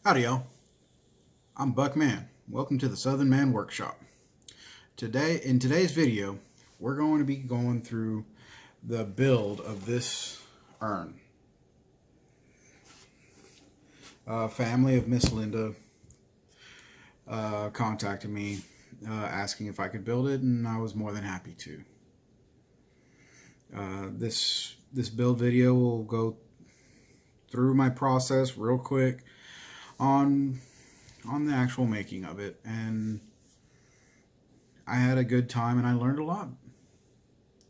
Howdy, y'all. I'm Buck Man. Welcome to the Southern Man Workshop. In today's video, we're going to be going through the build of this urn. Family of Miss Linda contacted me asking if I could build it, and I was more than happy to. This build video will go through my process real quick on the actual making of it, and I had a good time and I learned a lot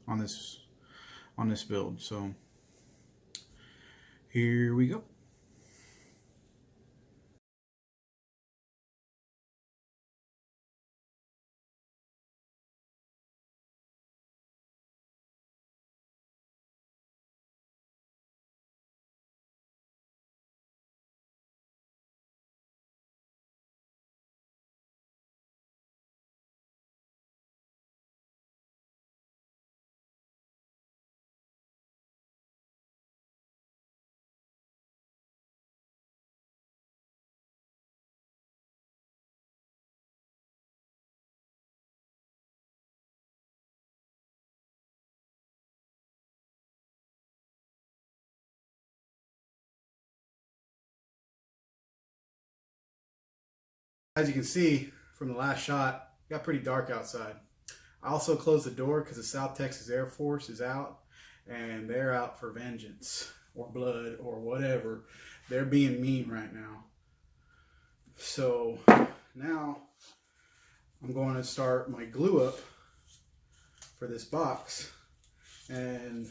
on this build. So here we go. As you can see from the last shot, it got pretty dark outside. I also closed the door because the South Texas Air Force is out, and they're out for vengeance or blood or whatever. They're being mean right now. So now I'm going to start my glue up for this box. And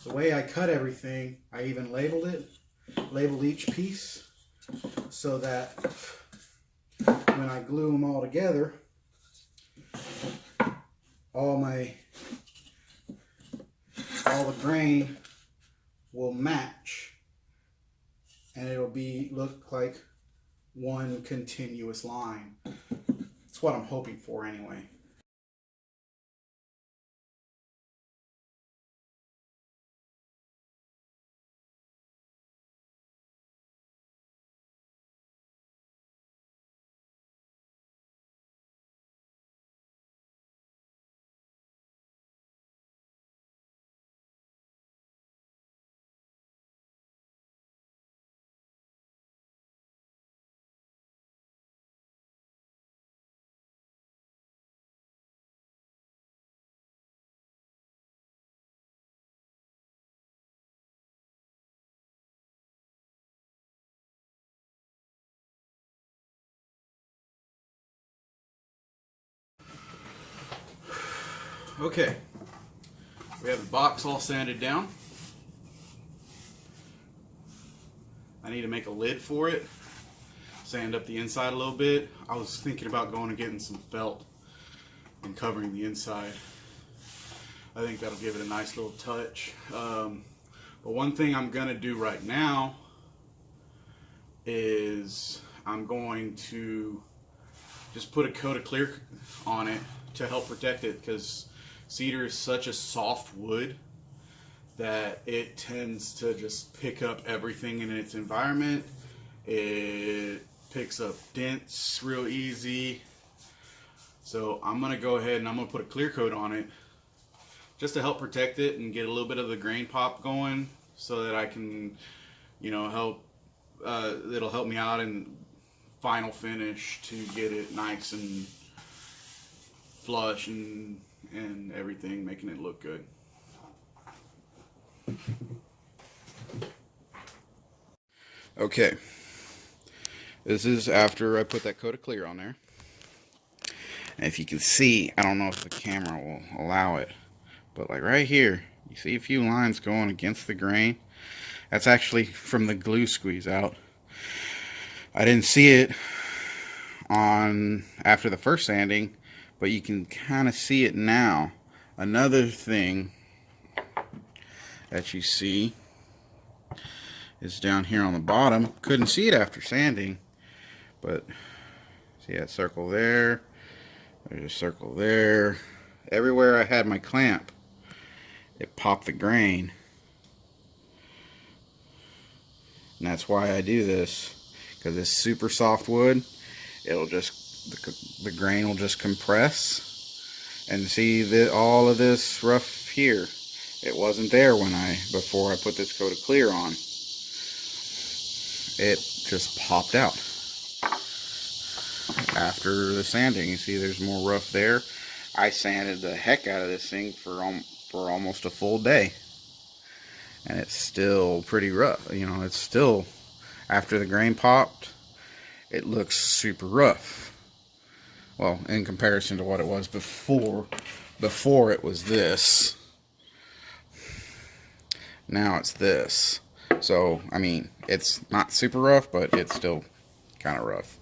the way I cut everything, I even labeled each piece so that when I glue them all together, all the grain will match, and it'll look like one continuous line. That's what I'm hoping for anyway. Okay, we have the box all sanded down. I need to make a lid for it, sand up the inside a little bit. I was thinking about going and getting some felt and covering the inside. I think that'll give it a nice little touch. But one thing I'm going to do right now is I'm going to just put a coat of clear on it to help protect it, because cedar is such a soft wood that it tends to just pick up everything in its environment. It picks up dents real easy. So I'm going to go ahead and I'm going to put a clear coat on it just to help protect it and get a little bit of the grain pop going, so that I can, help, it'll help me out in final finish to get it nice and flush and everything, making it look good. Okay, this is after I put that coat of clear on there. And if you can see, I don't know if the camera will allow it, but like right here, you see a few lines going against the grain. That's actually from the glue squeeze out. I didn't see it on after the first sanding, but you can kind of see it now. Another thing that you see is down here on the bottom. Couldn't see it after sanding, but see that circle there? There's a circle there. Everywhere I had my clamp, it popped the grain. And that's why I do this, because it's super soft wood. It'll just, the grain will just compress. And see that all of this rough here, it wasn't there before I put this coat of clear on. It just popped out after the sanding. You see there's more rough there. I sanded the heck out of this thing for almost a full day, and it's still pretty rough. You know, it's still, after the grain popped, it looks super rough. Well, in comparison to what it was before it was this. Now it's this. So, I mean, it's not super rough, but it's still kind of rough.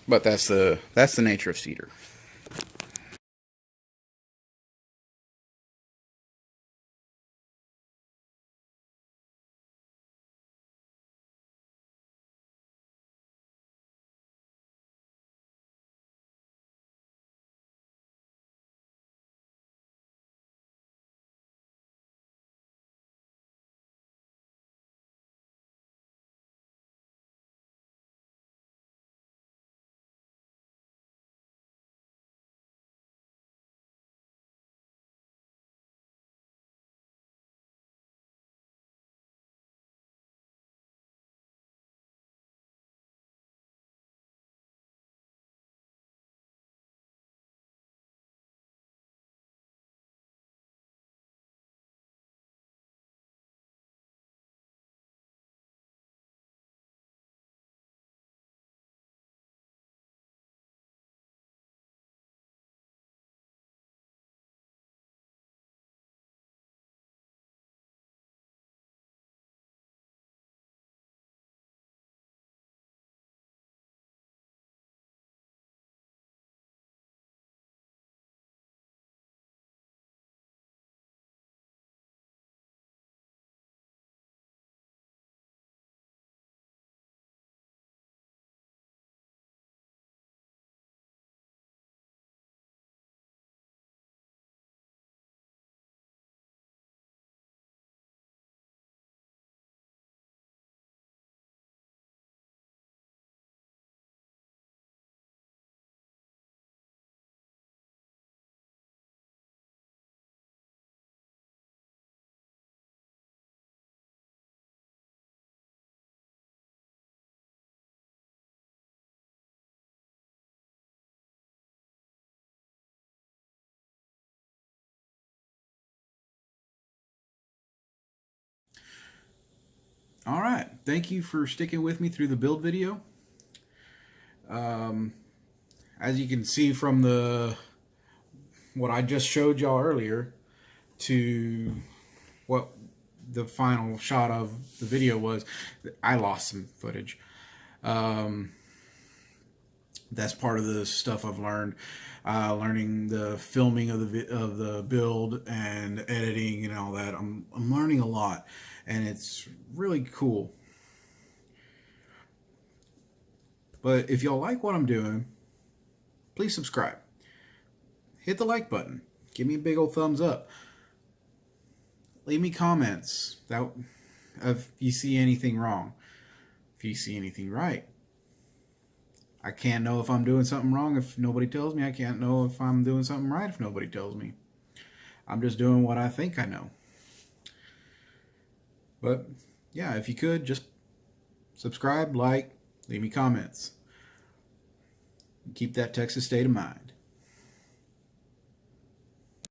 But that's the nature of cedar. All right, thank you for sticking with me through the build video. As you can see from what I just showed y'all earlier to what the final shot of the video was, I lost some footage. That's part of the stuff I've learned. Learning the filming of the build and editing and all that. I'm learning a lot, and it's really cool. But if y'all like what I'm doing, please subscribe. Hit the like button. Give me a big old thumbs up. Leave me comments if you see anything wrong. If you see anything right. I can't know if I'm doing something wrong if nobody tells me. I can't know if I'm doing something right if nobody tells me. I'm just doing what I think I know. But yeah, if you could, just subscribe, like, leave me comments. Keep that Texas state of mind.